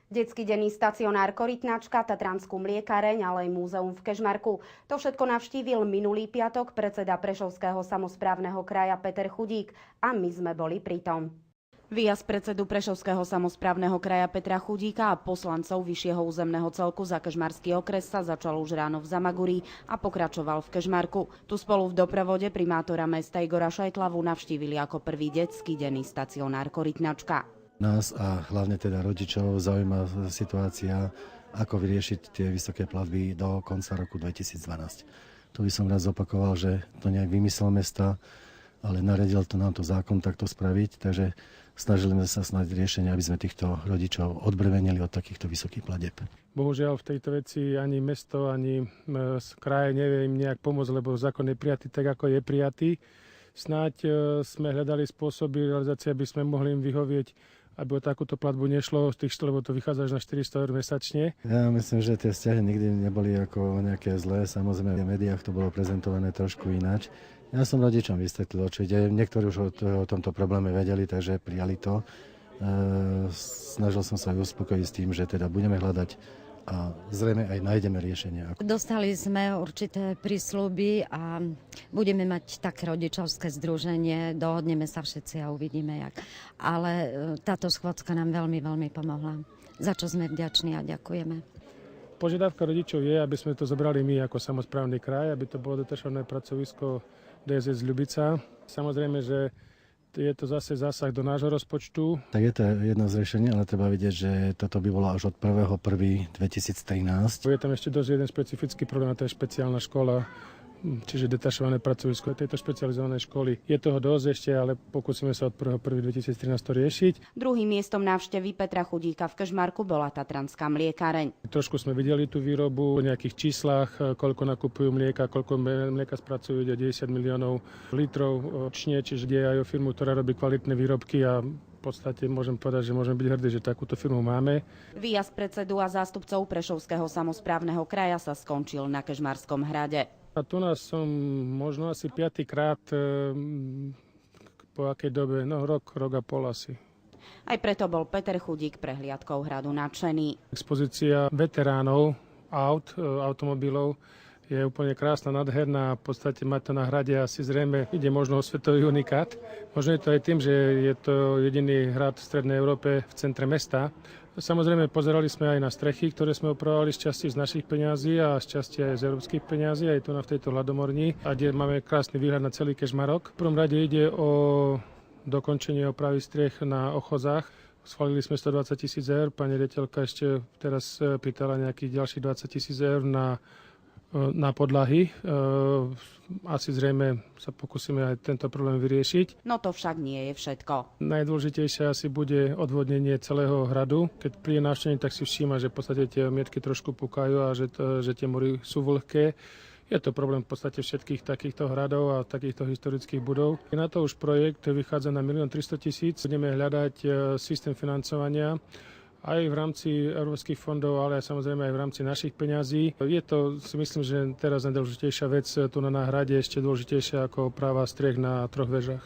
Detský denný stacionár Korytnačka, Tatranskú mliekareň, ale aj múzeum v Kežmarku. To všetko navštívil minulý piatok predseda Prešovského samosprávneho kraja Peter Chudík a my sme boli pritom. Výjazd predsedu Prešovského samosprávneho kraja Petra Chudíka a poslancov vyššieho územného celku za Kežmarský okres sa začal už ráno v Zamaguri a pokračoval v Kežmarku. Tu spolu v doprovode primátora mesta Igora Šajtlavu navštívili ako prvý detský denný stacionár Korytnačka. Nás a hlavne teda rodičov zaujíma situácia, ako vyriešiť tie vysoké platby do konca roku 2012. Tu by som raz opakoval, že to nejak vymyslel mesta, ale naredil to nám to zákon takto spraviť, takže snažili sme sa snáď riešenie, aby sme týchto rodičov odbremenili od takýchto vysokých platieb. Bohužiaľ v tejto veci ani mesto, ani kraje nevie im nejak pomôcť, lebo zákon je prijatý tak, ako je prijatý. Snáď sme hľadali spôsoby realizácie, aby sme mohli im vyhovieť, aby o takúto platbu nešlo, lebo to vychádza až na 400 eur mesačne. Ja myslím, že tie vzťahy nikdy neboli ako nejaké zlé. Samozrejme v médiách to bolo prezentované trošku ináč. Ja som rodičom vysvetlil, určite niektorí už o tomto probléme vedeli, takže prijali to. Snažil som sa aj uspokojiť s tým, že teda budeme hľadať a zrejme aj nájdeme riešenia. Dostali sme určité prísľuby a budeme mať také rodičovské združenie, dohodneme sa všetci a uvidíme jak. Ale táto schôdzka nám veľmi, veľmi pomohla, za čo sme vďační a ďakujeme. Požiadavka rodičov je, aby sme to zobrali my ako samosprávny kraj, aby to bolo detašované pracovisko DSS Ľubica. Samozrejme, že je to zase zásah do nášho rozpočtu. Tak je to jedno z riešení, ale treba vidieť, že toto by bolo až od 1.1.2013. Je tam ešte dosť jeden špecifický problém, a to je špeciálna škola, čiže detašované pracovisko tejto špecializovanej školy. Je toho dosť ešte, ale pokúsime sa od 1.1.2013 to riešiť. Druhým miestom návštevy Petra Chudíka v Kežmarku bola Tatranská mliekareň. Trošku sme videli tú výrobu v nejakých číslach, koľko nakupujú mlieka, koľko mlieka spracujú, 90 miliónov litrov ročne, čiže je aj o firmu, ktorá robí kvalitné výrobky a v podstate môžem povedať, že môžeme byť hrdí, že takúto firmu máme. Výjazd predsedu a zástupcov Prešovského samosprávneho kraja sa skončil na Kežmarskom hrade. A tu nás som možno asi 5. krát, po akej dobe, rok a pol asi. Aj preto bol Peter Chudík prehliadkou hradu nadšený. Expozícia veteránov automobilov je úplne krásna, nádherná. V podstate mať to na hrade asi zrejme ide možno o svetový unikát. Možno je to aj tým, že je to jediný hrad v Strednej Európe v centre mesta. Samozrejme, pozerali sme aj na strechy, ktoré sme opravovali z časti z našich peňazí a z časti aj z európskych peňazí, aj tu v tejto Hladomorni, a kde máme krásny výhľad na celý Kežmarok. V prvom rade ide o dokončenie opravy striech na Ochozách. Schválili sme 120 000 eur, pani riaditeľka ešte teraz pýtala nejakých ďalších 20 000 eur na podlahy. Asi zrejme sa pokúsime aj tento problém vyriešiť. No to však nie je všetko. Najdôležitejšie asi bude odvodnenie celého hradu. Keď príde návštevník, tak si všíma, že v podstate tie mietky trošku pukajú a že tie mury sú vlhké. Je to problém v podstate všetkých takýchto hradov a takýchto historických budov. Na to už projekt vychádza na 1 300 000. Budeme hľadať systém financovania aj v rámci európskych fondov, ale samozrejme aj v rámci našich peňazí. Je to, si myslím, že teraz najdôležitejšia vec tu na hrade, ešte dôležitejšia ako oprava striech na 3 vežách.